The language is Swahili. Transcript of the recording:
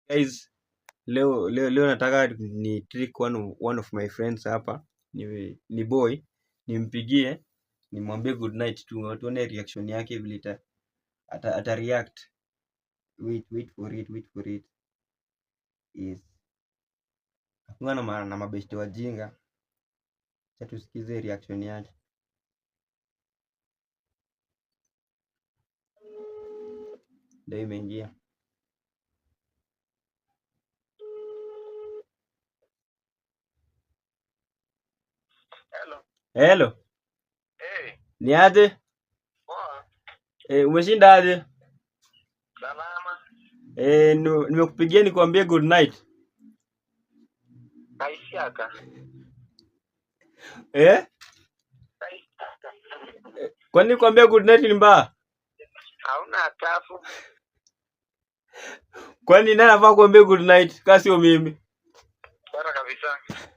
Guys, leo nataka ni trick one of my friends hapa. Ni boy, nimpigie, nimwambie good night tu, tuone reaction yake vile ata react. Wait for it. Yes. Hakuna na mabeshte wajinga. Acha tusikize reaction yake. Ndio imeingia. Hello. Hey, Ni aje? poa. Umeshinda aje? Salama. Nimekupigia nikwambie good night. Kaishaka. Kaishaka. Kwani nikwambia good night ni mbaya? Hauna tafu. Kwani nani anafaa kuambia good night? Kasi sio mimi. Bora kabisa.